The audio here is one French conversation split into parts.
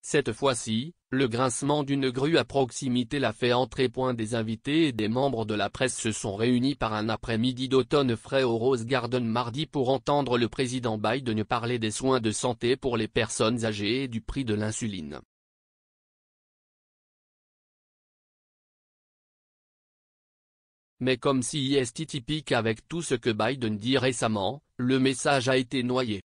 Cette fois-ci, le grincement d'une grue à proximité l'a fait entrer. Des invités et des membres de la presse se sont réunis par un après-midi d'automne frais au Rose Garden mardi pour entendre le président Biden parler des soins de santé pour les personnes âgées et du prix de l'insuline. Mais comme si est typique avec tout ce que Biden dit récemment, le message a été noyé.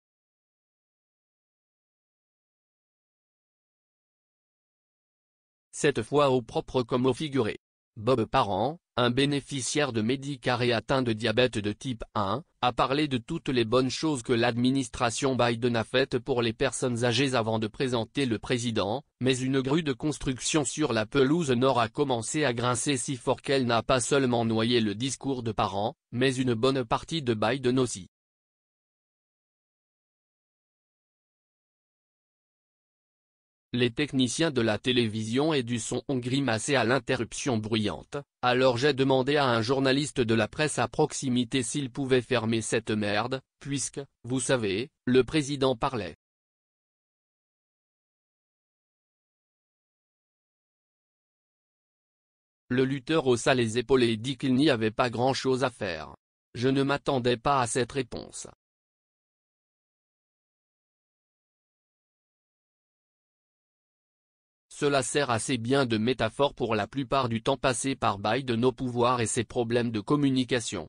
Cette fois au propre comme au figuré. Bob Parent, un bénéficiaire de Medicare et atteint de diabète de type 1, a parlé de toutes les bonnes choses que l'administration Biden a faites pour les personnes âgées avant de présenter le président, mais une grue de construction sur la pelouse nord a commencé à grincer si fort qu'elle n'a pas seulement noyé le discours de Parent, mais une bonne partie de Biden aussi. Les techniciens de la télévision et du son ont grimacé à l'interruption bruyante, alors j'ai demandé à un journaliste de la presse à proximité s'il pouvait fermer cette merde, puisque, vous savez, le président parlait. Le lutteur haussa les épaules et dit qu'il n'y avait pas grand-chose à faire. Je ne m'attendais pas à cette réponse. Cela sert assez bien de métaphore pour la plupart du temps passé par Biden au pouvoir et ses problèmes de communication.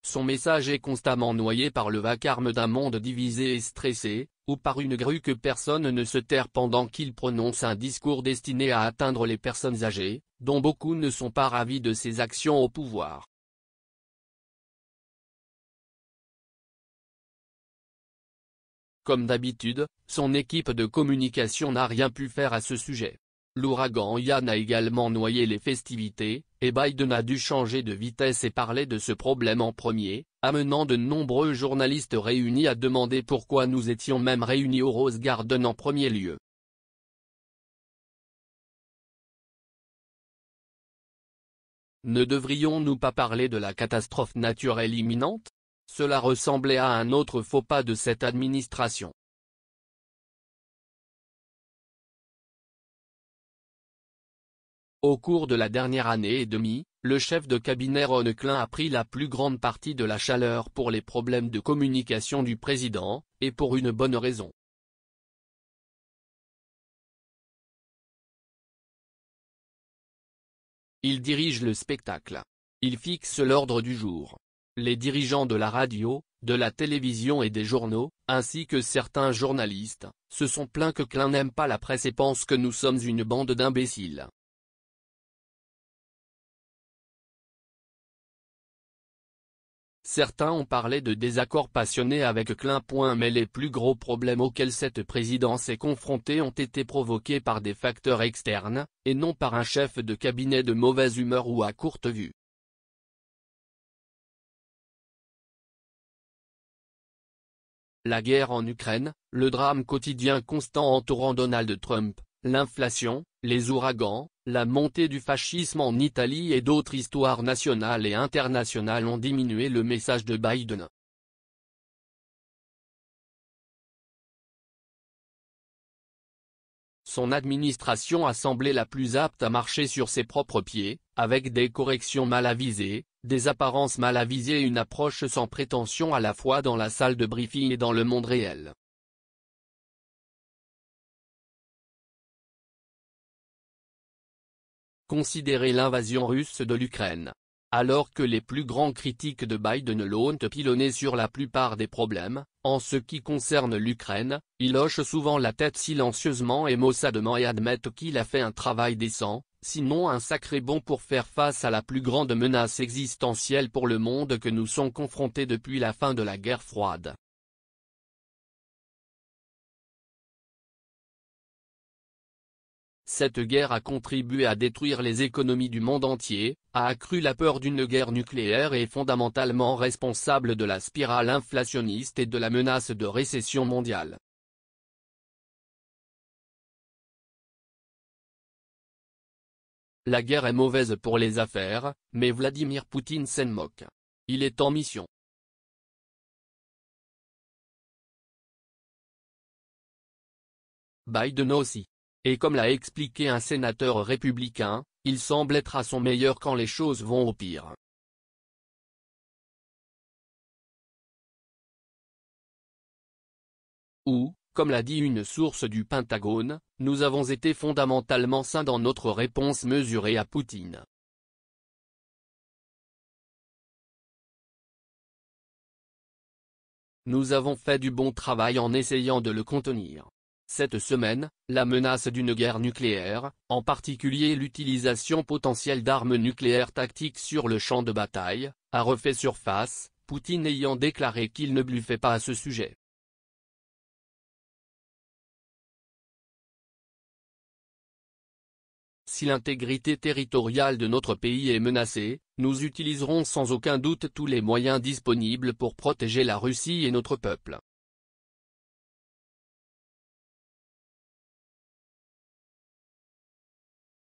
Son message est constamment noyé par le vacarme d'un monde divisé et stressé, ou par une grue que personne ne se terre pendant qu'il prononce un discours destiné à atteindre les personnes âgées, dont beaucoup ne sont pas ravis de ses actions au pouvoir. Comme d'habitude, son équipe de communication n'a rien pu faire à ce sujet. L'ouragan Ian a également noyé les festivités, et Biden a dû changer de vitesse et parler de ce problème en premier, amenant de nombreux journalistes réunis à demander pourquoi nous étions même réunis au Rose Garden en premier lieu. Ne devrions-nous pas parler de la catastrophe naturelle imminente? Cela ressemblait à un autre faux pas de cette administration. Au cours de la dernière année et demie, le chef de cabinet Ron Klain a pris la plus grande partie de la chaleur pour les problèmes de communication du président, et pour une bonne raison. Il dirige le spectacle. Il fixe l'ordre du jour. Les dirigeants de la radio, de la télévision et des journaux, ainsi que certains journalistes, se sont plaints que Klain n'aime pas la presse et pense que nous sommes une bande d'imbéciles. Certains ont parlé de désaccords passionnés avec Klain. Mais les plus gros problèmes auxquels cette présidence est confrontée ont été provoqués par des facteurs externes, et non par un chef de cabinet de mauvaise humeur ou à courte vue. La guerre en Ukraine, le drame quotidien constant entourant Donald Trump, l'inflation, les ouragans, la montée du fascisme en Italie et d'autres histoires nationales et internationales ont diminué le message de Biden. Son administration a semblé la plus apte à marcher sur ses propres pieds, avec des corrections mal avisées, des apparences mal avisées et une approche sans prétention à la fois dans la salle de briefing et dans le monde réel. Considérez l'invasion russe de l'Ukraine. Alors que les plus grands critiques de Biden l'ont pilonné sur la plupart des problèmes, en ce qui concerne l'Ukraine, il hoche souvent la tête silencieusement et maussadement et admettent qu'il a fait un travail décent, sinon un sacré bon pour faire face à la plus grande menace existentielle pour le monde que nous sommes confrontés depuis la fin de la guerre froide. Cette guerre a contribué à détruire les économies du monde entier, a accru la peur d'une guerre nucléaire et est fondamentalement responsable de la spirale inflationniste et de la menace de récession mondiale. La guerre est mauvaise pour les affaires, mais Vladimir Poutine s'en moque. Il est en mission. Biden aussi. Et comme l'a expliqué un sénateur républicain, il semble être à son meilleur quand les choses vont au pire. Ou, comme l'a dit une source du Pentagone, nous avons été fondamentalement sains dans notre réponse mesurée à Poutine. Nous avons fait du bon travail en essayant de le contenir. Cette semaine, la menace d'une guerre nucléaire, en particulier l'utilisation potentielle d'armes nucléaires tactiques sur le champ de bataille, a refait surface, Poutine ayant déclaré qu'il ne bluffait pas à ce sujet. Si l'intégrité territoriale de notre pays est menacée, nous utiliserons sans aucun doute tous les moyens disponibles pour protéger la Russie et notre peuple.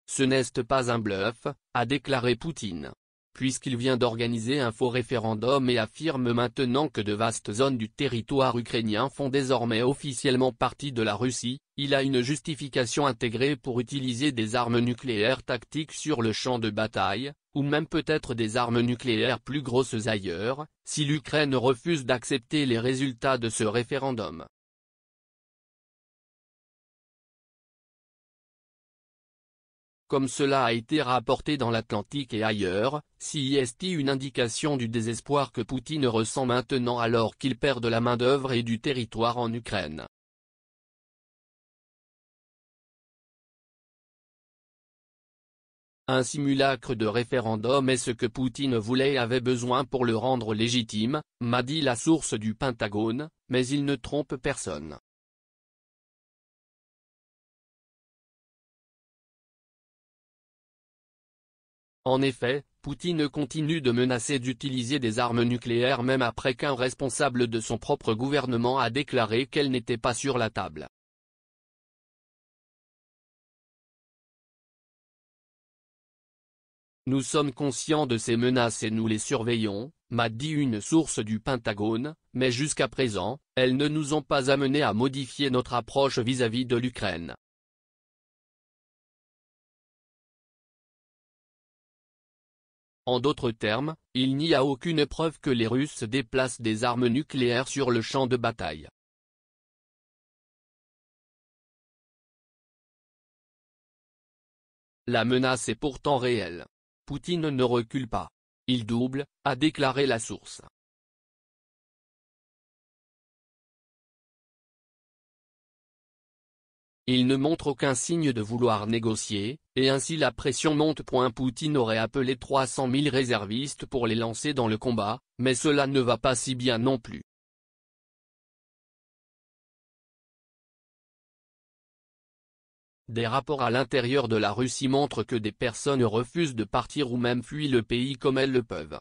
Ce n'est pas un bluff, a déclaré Poutine. Puisqu'il vient d'organiser un faux référendum et affirme maintenant que de vastes zones du territoire ukrainien font désormais officiellement partie de la Russie, il a une justification intégrée pour utiliser des armes nucléaires tactiques sur le champ de bataille, ou même peut-être des armes nucléaires plus grosses ailleurs, si l'Ukraine refuse d'accepter les résultats de ce référendum. Comme cela a été rapporté dans l'Atlantique et ailleurs, c'est une indication du désespoir que Poutine ressent maintenant alors qu'il perd de la main-d'œuvre et du territoire en Ukraine. Un simulacre de référendum est ce que Poutine voulait et avait besoin pour le rendre légitime, m'a dit la source du Pentagone, mais il ne trompe personne. En effet, Poutine continue de menacer d'utiliser des armes nucléaires même après qu'un responsable de son propre gouvernement a déclaré qu'elles n'étaient pas sur la table. Nous sommes conscients de ces menaces et nous les surveillons, m'a dit une source du Pentagone, mais jusqu'à présent, elles ne nous ont pas amenés à modifier notre approche vis-à-vis de l'Ukraine. En d'autres termes, il n'y a aucune preuve que les Russes déplacent des armes nucléaires sur le champ de bataille. La menace est pourtant réelle. Poutine ne recule pas. Il double, a déclaré la source. Il ne montre aucun signe de vouloir négocier, et ainsi la pression monte. Poutine aurait appelé 300 000 réservistes pour les lancer dans le combat, mais cela ne va pas si bien non plus. Des rapports à l'intérieur de la Russie montrent que des personnes refusent de partir ou même fuient le pays comme elles le peuvent.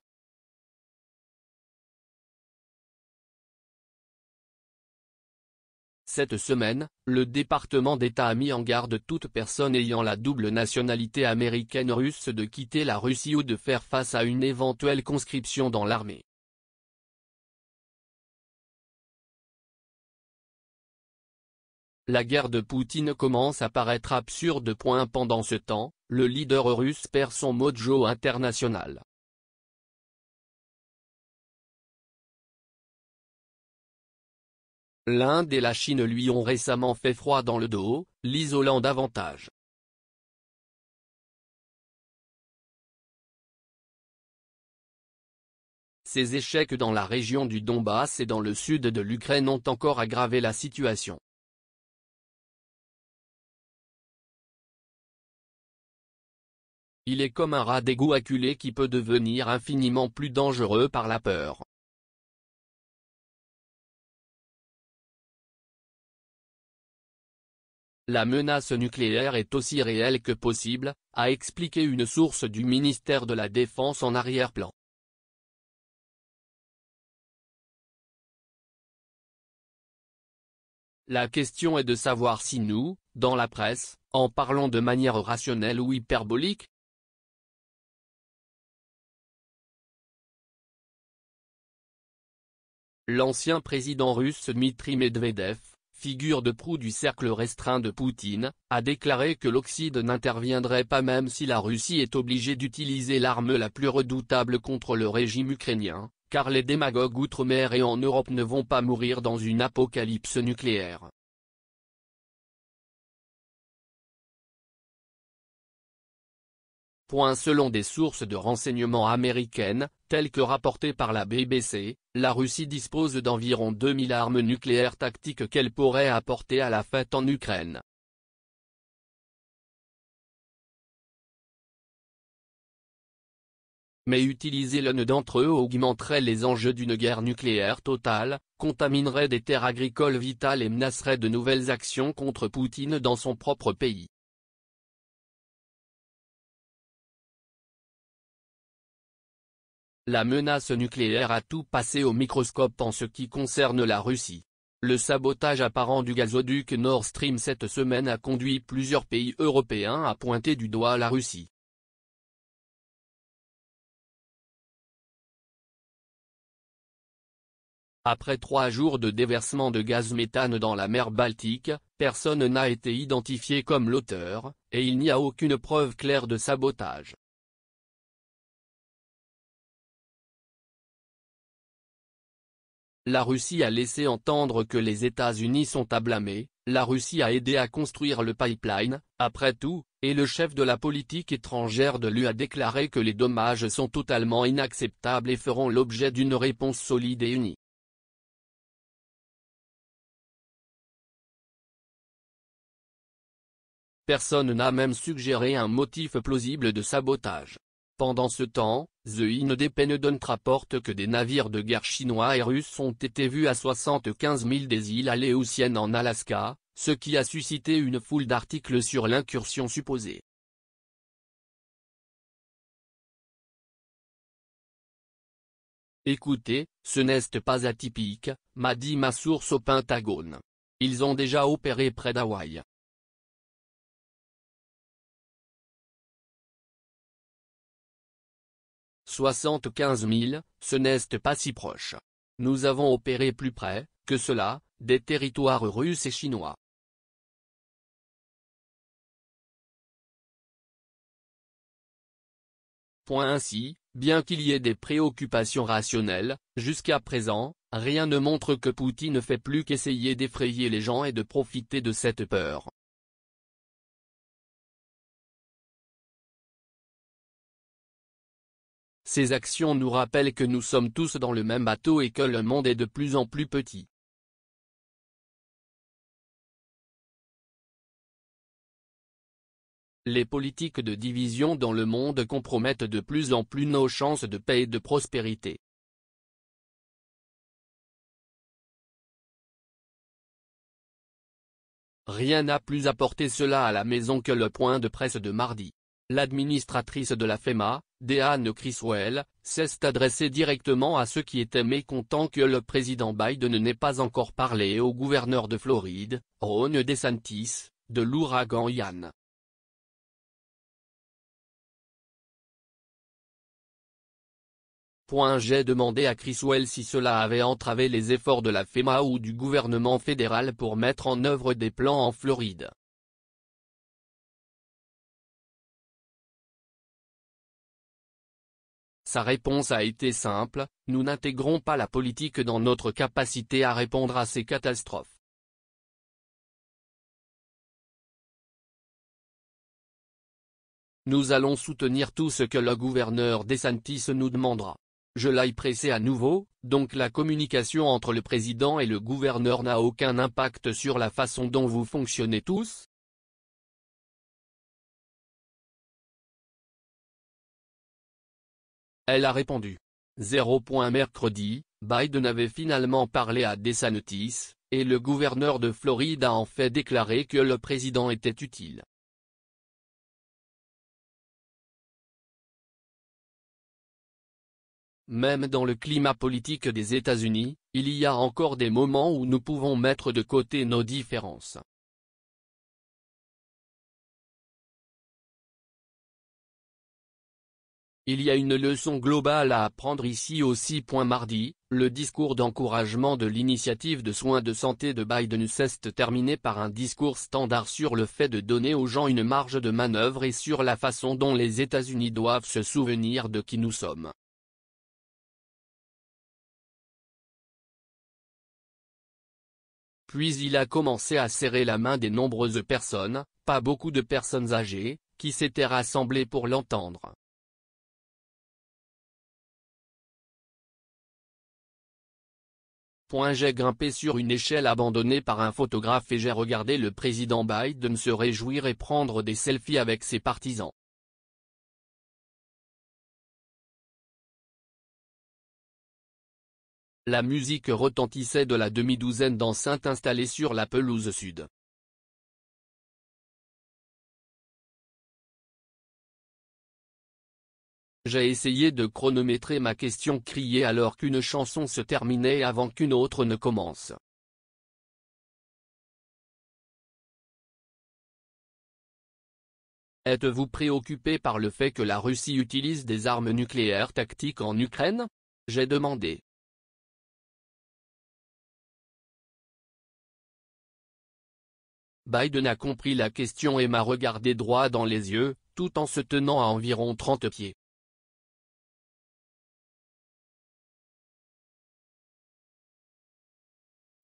Cette semaine, le département d'État a mis en garde toute personne ayant la double nationalité américaine-russe de quitter la Russie ou de faire face à une éventuelle conscription dans l'armée. La guerre de Poutine commence à paraître absurde. Pendant ce temps, le leader russe perd son mojo international. L'Inde et la Chine lui ont récemment fait froid dans le dos, l'isolant davantage. Ces échecs dans la région du Donbass et dans le sud de l'Ukraine ont encore aggravé la situation. Il est comme un rat d'égout acculé qui peut devenir infiniment plus dangereux par la peur. La menace nucléaire est aussi réelle que possible, a expliqué une source du ministère de la Défense en arrière-plan. La question est de savoir si nous, dans la presse, en parlons de manière rationnelle ou hyperbolique. L'ancien président russe Dmitri Medvedev, figure de proue du cercle restreint de Poutine, a déclaré que l'Occident n'interviendrait pas même si la Russie est obligée d'utiliser l'arme la plus redoutable contre le régime ukrainien, car les démagogues outre-mer et en Europe ne vont pas mourir dans une apocalypse nucléaire. Selon des sources de renseignement américaines, telles que rapportées par la BBC, la Russie dispose d'environ 2000 armes nucléaires tactiques qu'elle pourrait apporter à la fête en Ukraine. Mais utiliser l'un d'entre eux augmenterait les enjeux d'une guerre nucléaire totale, contaminerait des terres agricoles vitales et menacerait de nouvelles actions contre Poutine dans son propre pays. La menace nucléaire a tout passé au microscope en ce qui concerne la Russie. Le sabotage apparent du gazoduc Nord Stream cette semaine a conduit plusieurs pays européens à pointer du doigt la Russie. Après 3 jours de déversement de gaz méthane dans la mer Baltique, personne n'a été identifié comme l'auteur, et il n'y a aucune preuve claire de sabotage. La Russie a laissé entendre que les États-Unis sont à blâmer, la Russie a aidé à construire le pipeline, après tout, et le chef de la politique étrangère de l'UE a déclaré que les dommages sont totalement inacceptables et feront l'objet d'une réponse solide et unie. Personne n'a même suggéré un motif plausible de sabotage. Pendant ce temps, The Independent rapporte que des navires de guerre chinois et russes ont été vus à 75 000 des îles Aléoutiennes en Alaska, ce qui a suscité une foule d'articles sur l'incursion supposée. Écoutez, ce n'est pas atypique, m'a dit ma source au Pentagone. Ils ont déjà opéré près d'Hawaï. « 75 000, ce n'est pas si proche. Nous avons opéré plus près, que cela, des territoires russes et chinois. » Ainsi, bien qu'il y ait des préoccupations rationnelles, jusqu'à présent, rien ne montre que Poutine ne fait plus qu'essayer d'effrayer les gens et de profiter de cette peur. Ces actions nous rappellent que nous sommes tous dans le même bateau et que le monde est de plus en plus petit. Les politiques de division dans le monde compromettent de plus en plus nos chances de paix et de prospérité. Rien n'a plus apporté cela à la maison que le point de presse de mardi. L'administratrice de la FEMA, Deanne Criswell, s'est adressée directement à ceux qui étaient mécontents que le président Biden n'ait pas encore parlé au gouverneur de Floride, Ron DeSantis, de l'ouragan Ian. J'ai demandé à Criswell si cela avait entravé les efforts de la FEMA ou du gouvernement fédéral pour mettre en œuvre des plans en Floride. Sa réponse a été simple, nous n'intégrons pas la politique dans notre capacité à répondre à ces catastrophes. Nous allons soutenir tout ce que le gouverneur DeSantis nous demandera. Je l'ai pressé à nouveau, donc la communication entre le président et le gouverneur n'a aucun impact sur la façon dont vous fonctionnez tous? Elle a répondu. Mercredi, Biden avait finalement parlé à DeSantis, et le gouverneur de Floride a en fait déclaré que le président était utile. Même dans le climat politique des États-Unis, il y a encore des moments où nous pouvons mettre de côté nos différences. Il y a une leçon globale à apprendre ici aussi. Mardi, le discours d'encouragement de l'initiative de soins de santé de Biden s'est terminé par un discours standard sur le fait de donner aux gens une marge de manœuvre et sur la façon dont les États-Unis doivent se souvenir de qui nous sommes. Puis il a commencé à serrer la main des nombreuses personnes, pas beaucoup de personnes âgées, qui s'étaient rassemblées pour l'entendre. J'ai grimpé sur une échelle abandonnée par un photographe et j'ai regardé le président Biden se réjouir et prendre des selfies avec ses partisans. La musique retentissait de la demi-douzaine d'enceintes installées sur la pelouse sud. J'ai essayé de chronométrer ma question criée alors qu'une chanson se terminait avant qu'une autre ne commence. Êtes-vous préoccupé par le fait que la Russie utilise des armes nucléaires tactiques en Ukraine? J'ai demandé. Biden a compris la question et m'a regardé droit dans les yeux, tout en se tenant à environ 30 pieds.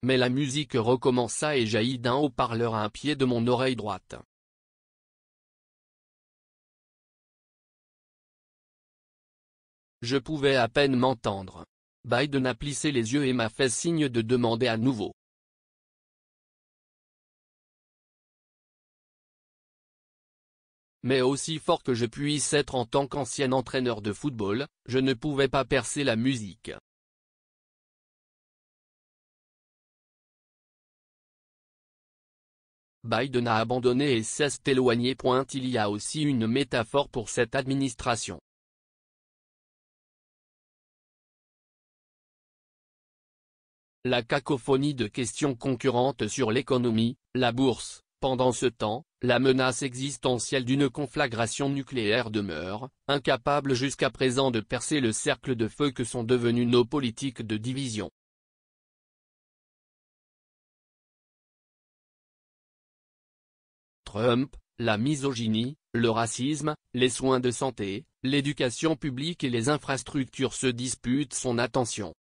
Mais la musique recommença et jaillit d'un haut-parleur à un pied de mon oreille droite. Je pouvais à peine m'entendre. Biden a plissé les yeux et m'a fait signe de demander à nouveau. Mais aussi fort que je puisse être en tant qu'ancien entraîneur de football, je ne pouvais pas percer la musique. Biden a abandonné et s'est éloigné. Il y a aussi une métaphore pour cette administration. La cacophonie de questions concurrentes sur l'économie, la bourse. Pendant ce temps, la menace existentielle d'une conflagration nucléaire demeure, incapable jusqu'à présent de percer le cercle de feu que sont devenues nos politiques de division. Trump, la misogynie, le racisme, les soins de santé, l'éducation publique et les infrastructures se disputent son attention.